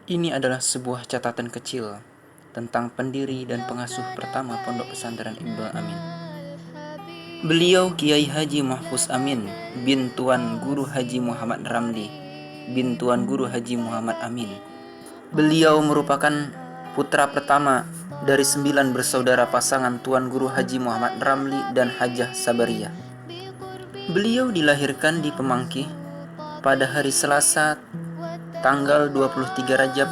Ini adalah sebuah catatan kecil tentang pendiri dan pengasuh pertama Pondok Pesantren Ibnu Amin. Beliau Kiai Haji Mahfuz Amin bin Tuan Guru Haji Muhammad Ramli bin Tuan Guru Haji Muhammad Amin. Beliau merupakan putra pertama dari 9 bersaudara pasangan Tuan Guru Haji Muhammad Ramli dan Hajah Sabariyah. Beliau dilahirkan di Pemangkih pada hari Selasa tanggal 23 Rajab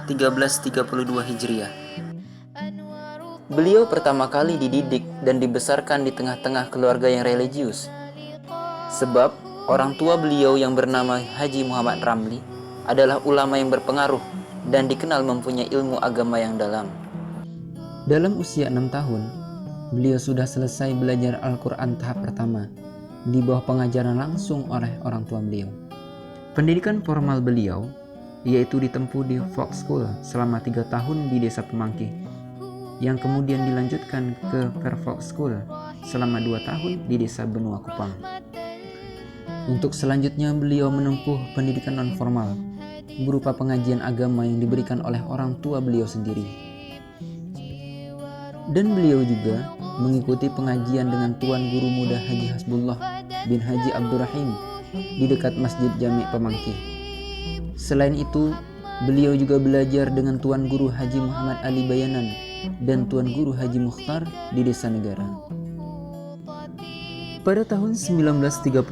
1332 Hijriah. Beliau pertama kali dididik dan dibesarkan di tengah-tengah keluarga yang religius. Sebab orang tua beliau yang bernama Haji Muhammad Ramli adalah ulama yang berpengaruh dan dikenal mempunyai ilmu agama yang dalam. Dalam usia 6 tahun, beliau sudah selesai belajar Al-Quran tahap pertama di bawah pengajaran langsung oleh orang tua beliau. Pendidikan formal beliau yaitu ditempuh di Folk School selama 3 tahun di desa Pemangkih, yang kemudian dilanjutkan ke Perfect School selama 2 tahun di desa Benua Kupang. Untuk selanjutnya beliau menempuh pendidikan non-formal berupa pengajian agama yang diberikan oleh orang tua beliau sendiri. Dan beliau juga mengikuti pengajian dengan Tuan Guru Muda Haji Hasbullah bin Haji Abdurrahim di dekat Masjid Jami' Pemangkih. Selain itu, beliau juga belajar dengan Tuan Guru Haji Muhammad Ali Bayanan dan Tuan Guru Haji Mukhtar di Desa Negara. Pada tahun 1938,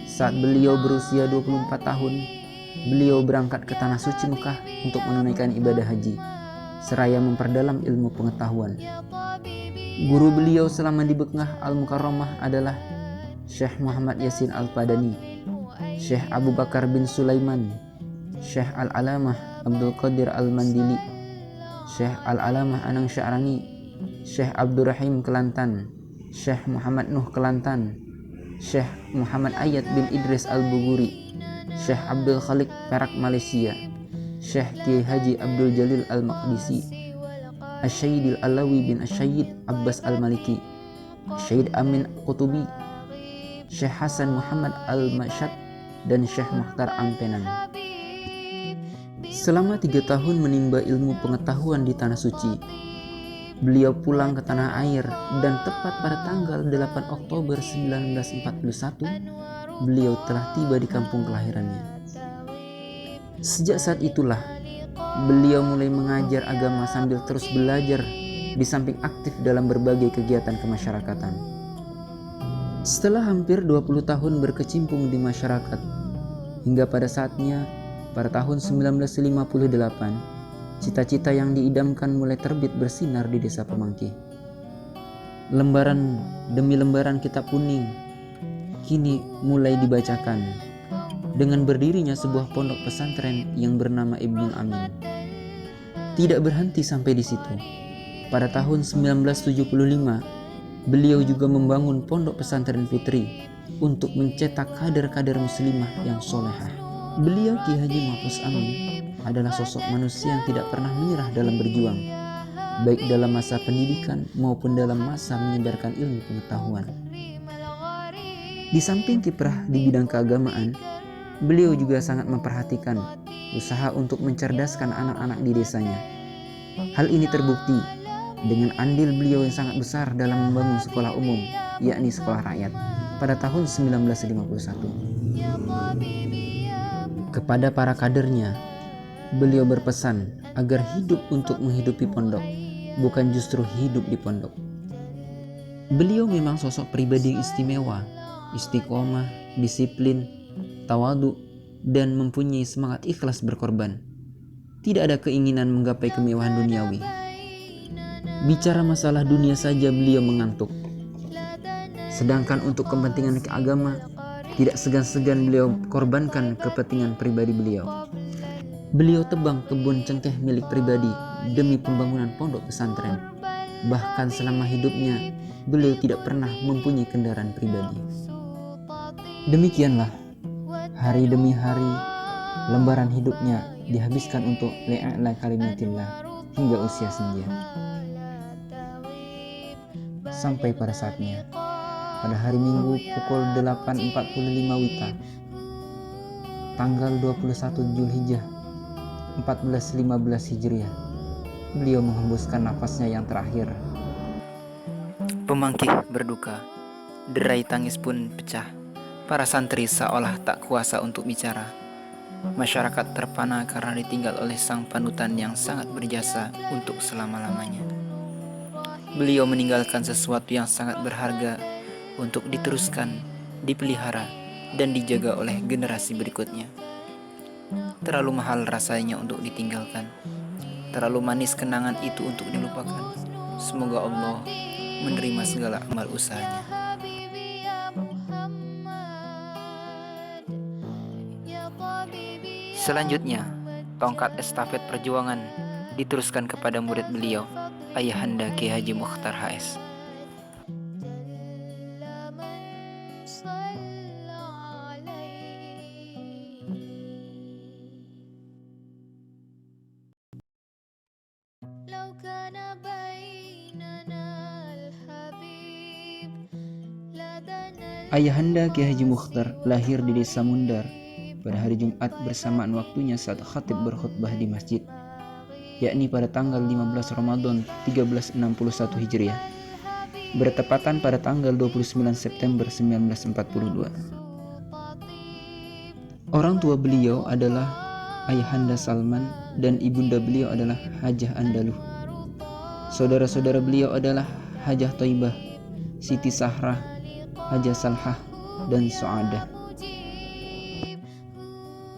saat beliau berusia 24 tahun, beliau berangkat ke Tanah Suci Mekah untuk menunaikan ibadah haji, seraya memperdalam ilmu pengetahuan. Guru beliau selama di Mekah Al-Mukarramah adalah Syekh Muhammad Yasin Al-Padani, Syekh Abu Bakar bin Sulaiman, Syekh Al-Alamah Abdul Qadir Al-Mandili, Syekh Al-Alamah Anang Sya'rani, Syekh Abdurrahim Kelantan, Syekh Muhammad Nuh Kelantan, Syekh Muhammad Ayat bin Idris Al-Buguri, Syekh Abdul Khalik Perak Malaysia, Syekh Kiai Haji Abdul Jalil Al-Maqdisi, Asy-Syaidil Alawi bin Asy-Syaid Abbas Al-Maliki, Syed Amin Qutubi, Syekh Hasan Muhammad Al-Mashad, dan Syekh Mukhtar Ampenan. Selama 3 tahun menimba ilmu pengetahuan di Tanah Suci, beliau pulang ke tanah air dan tepat pada tanggal 8 Oktober 1941, beliau telah tiba di kampung kelahirannya. Sejak saat itulah, beliau mulai mengajar agama sambil terus belajar di samping aktif dalam berbagai kegiatan kemasyarakatan. Setelah hampir 20 tahun berkecimpung di masyarakat, hingga pada saatnya, pada tahun 1958, cita-cita yang diidamkan mulai terbit bersinar di desa Pemangkih. Lembaran demi lembaran kitab kuning kini mulai dibacakan dengan berdirinya sebuah pondok pesantren yang bernama Ibnu Amin. Tidak berhenti sampai di situ. Pada tahun 1975, beliau juga membangun pondok pesantren putri untuk mencetak kader-kader muslimah yang solehah. Beliau Ki Haji Mahfuz Amin adalah sosok manusia yang tidak pernah menyerah dalam berjuang, baik dalam masa pendidikan maupun dalam masa menyebarkan ilmu pengetahuan. Di samping kiprah di bidang keagamaan, beliau juga sangat memperhatikan usaha untuk mencerdaskan anak-anak di desanya. Hal ini terbukti dengan andil beliau yang sangat besar dalam membangun sekolah umum, yakni sekolah rakyat, pada tahun 1951. Kepada para kadernya, beliau berpesan agar hidup untuk menghidupi pondok, bukan justru hidup di pondok. Beliau memang sosok pribadi istimewa, istiqomah, disiplin, tawadu, dan mempunyai semangat ikhlas berkorban. Tidak ada keinginan menggapai kemewahan duniawi. Bicara masalah dunia saja beliau mengantuk. Sedangkan untuk kepentingan keagama, tidak segan-segan beliau korbankan kepentingan pribadi beliau. Beliau tebang kebun cengkeh milik pribadi demi pembangunan pondok pesantren. Bahkan selama hidupnya, beliau tidak pernah mempunyai kendaraan pribadi. Demikianlah, hari demi hari, lembaran hidupnya dihabiskan untuk li'a'la kalimatillah hingga usia senja. Sampai pada saatnya, pada hari Minggu pukul 8.45 WITA, tanggal 21 Zulhijjah 1415 Hijriah. Beliau menghembuskan nafasnya yang terakhir. Pemangkih berduka, derai tangis pun pecah. Para santri seolah tak kuasa untuk bicara. Masyarakat terpana karena ditinggal oleh sang panutan yang sangat berjasa untuk selama-lamanya. Beliau meninggalkan sesuatu yang sangat berharga untuk diteruskan, dipelihara, dan dijaga oleh generasi berikutnya. Terlalu mahal rasanya untuk ditinggalkan. Terlalu manis kenangan itu untuk dilupakan. Semoga Allah menerima segala amal usahanya. Selanjutnya, tongkat estafet perjuangan diteruskan kepada murid beliau, Ayahanda Kiai Haji Mokhtar HS. Ayahanda Kiai Haji Mokhtar lahir di Desa Mundar pada hari Jumat bersamaan waktunya saat khatib berkhutbah di masjid, yakni pada tanggal 15 Ramadan 1361 Hijriah, bertepatan pada tanggal 29 September 1942. Orang tua beliau adalah Ayahanda Salman dan ibunda beliau adalah Hajah Andaluh. Saudara-saudara beliau adalah Hajah Thaibah, Siti Sahrah, Hajah Salhah, dan Su'adah.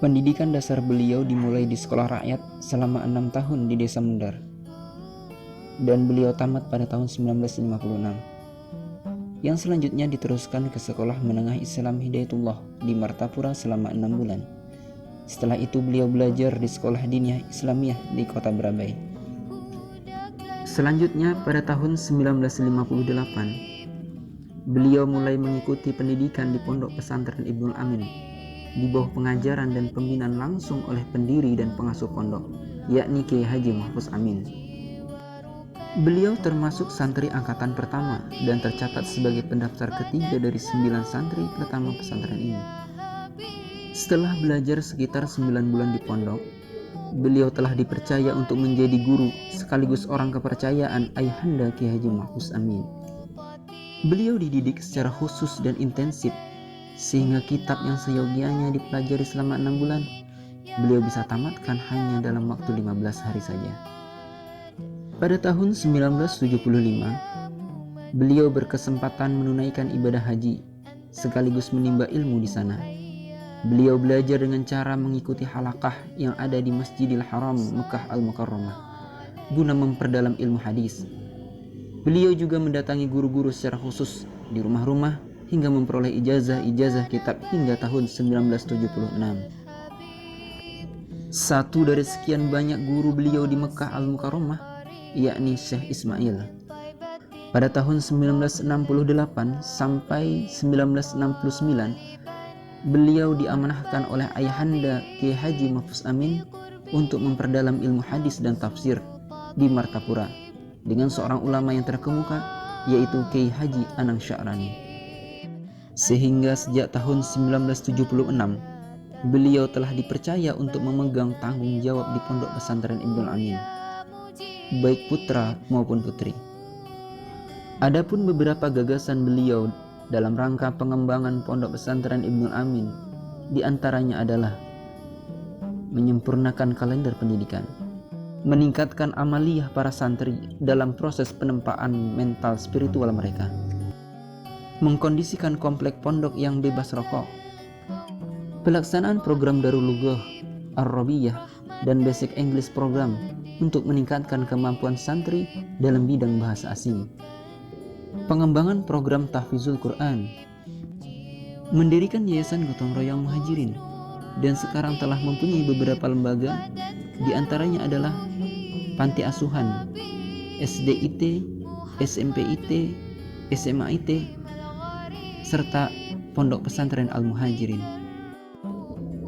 Pendidikan dasar beliau dimulai di sekolah rakyat selama 6 tahun di Desa Mundar, dan beliau tamat pada tahun 1956. Yang selanjutnya diteruskan ke Sekolah Menengah Islam Hidayatullah di Martapura selama 6 bulan. Setelah itu beliau belajar di Sekolah Diniyah Islamiyah di Kota Barabai. Selanjutnya pada tahun 1958, beliau mulai mengikuti pendidikan di Pondok Pesantren Ibnul Amin di bawah pengajaran dan pembinaan langsung oleh pendiri dan pengasuh pondok, yakni Kiai Haji Mahfuz Amin. Beliau termasuk santri angkatan pertama dan tercatat sebagai pendaftar ketiga dari 9 santri pertama pesantren ini. Setelah belajar sekitar 9 bulan di pondok, beliau telah dipercaya untuk menjadi guru sekaligus orang kepercayaan Ayahanda Kiai Haji Mahfuz Amin. Beliau dididik secara khusus dan intensif, sehingga kitab yang seyogianya dipelajari selama 6 bulan, beliau bisa tamatkan hanya dalam waktu 15 hari saja. Pada tahun 1975, beliau berkesempatan menunaikan ibadah haji, sekaligus menimba ilmu di sana. Beliau belajar dengan cara mengikuti halaqah yang ada di Masjidil Haram Mekah Al-Mukarramah, guna memperdalam ilmu hadis. Beliau juga mendatangi guru-guru secara khusus di rumah-rumah hingga memperoleh ijazah kitab hingga tahun 1976. Satu dari sekian banyak guru beliau di Mekah Al-Mukarramah, yakni Syekh Ismail. Pada tahun 1968 sampai 1969, beliau diamanahkan oleh Ayahanda Kiai Haji Mahfuz Amin untuk memperdalam ilmu hadis dan tafsir di Martapura dengan seorang ulama yang terkemuka, yaitu Kiai Haji Anang Sya'rani. Sehingga sejak tahun 1976, beliau telah dipercaya untuk memegang tanggung jawab di Pondok Pesantren Ibnul Amin, baik putra maupun putri. Adapun beberapa gagasan beliau dalam rangka pengembangan Pondok Pesantren Ibnul Amin, diantaranya adalah menyempurnakan kalender pendidikan, meningkatkan amaliyah para santri dalam proses penempaan mental spiritual mereka, mengkondisikan komplek pondok yang bebas rokok, pelaksanaan program Darul Lughah, Ar-Rabiyah, dan Basic English Program untuk meningkatkan kemampuan santri dalam bidang bahasa asing, pengembangan program tahfizul Quran, mendirikan yayasan gotong royong muhajirin, dan sekarang telah mempunyai beberapa lembaga, diantaranya adalah Panti Asuhan, SDIT, SMPIT, SMAIT, serta Pondok Pesantren Al-Muhajirin.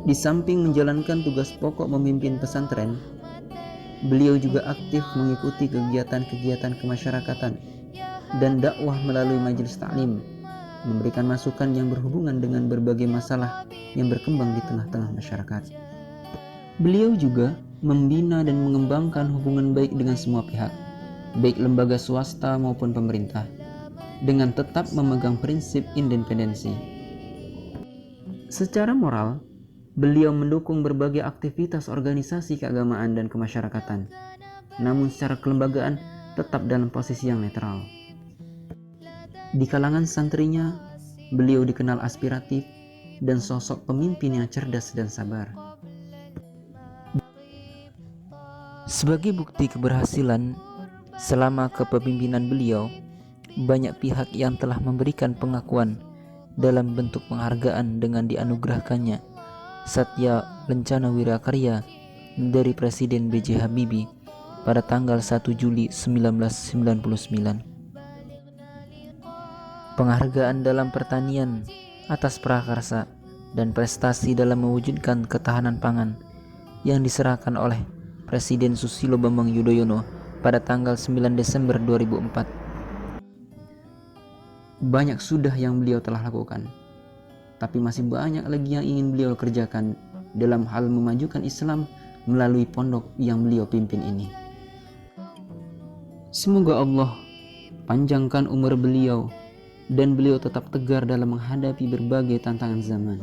Di samping menjalankan tugas pokok memimpin pesantren, beliau juga aktif mengikuti kegiatan-kegiatan kemasyarakatan dan dakwah melalui majelis taklim, memberikan masukan yang berhubungan dengan berbagai masalah yang berkembang di tengah-tengah masyarakat. Beliau juga membina dan mengembangkan hubungan baik dengan semua pihak, baik lembaga swasta maupun pemerintah, dengan tetap memegang prinsip independensi. Secara moral, beliau mendukung berbagai aktivitas organisasi keagamaan dan kemasyarakatan, namun secara kelembagaan tetap dalam posisi yang netral. Di kalangan santrinya, beliau dikenal aspiratif dan sosok pemimpin yang cerdas dan sabar. Sebagai bukti keberhasilan selama kepemimpinan beliau, banyak pihak yang telah memberikan pengakuan dalam bentuk penghargaan dengan dianugerahkannya Satya Lencana Wirakarya dari Presiden B.J. Habibie pada tanggal 1 Juli 1999. Penghargaan dalam pertanian atas prakarsa dan prestasi dalam mewujudkan ketahanan pangan yang diserahkan oleh Presiden Susilo Bambang Yudhoyono pada tanggal 9 Desember 2004. Banyak sudah yang beliau telah lakukan, tapi masih banyak lagi yang ingin beliau kerjakan dalam hal memajukan Islam melalui pondok yang beliau pimpin ini. Semoga Allah panjangkan umur beliau dan beliau tetap tegar dalam menghadapi berbagai tantangan zaman.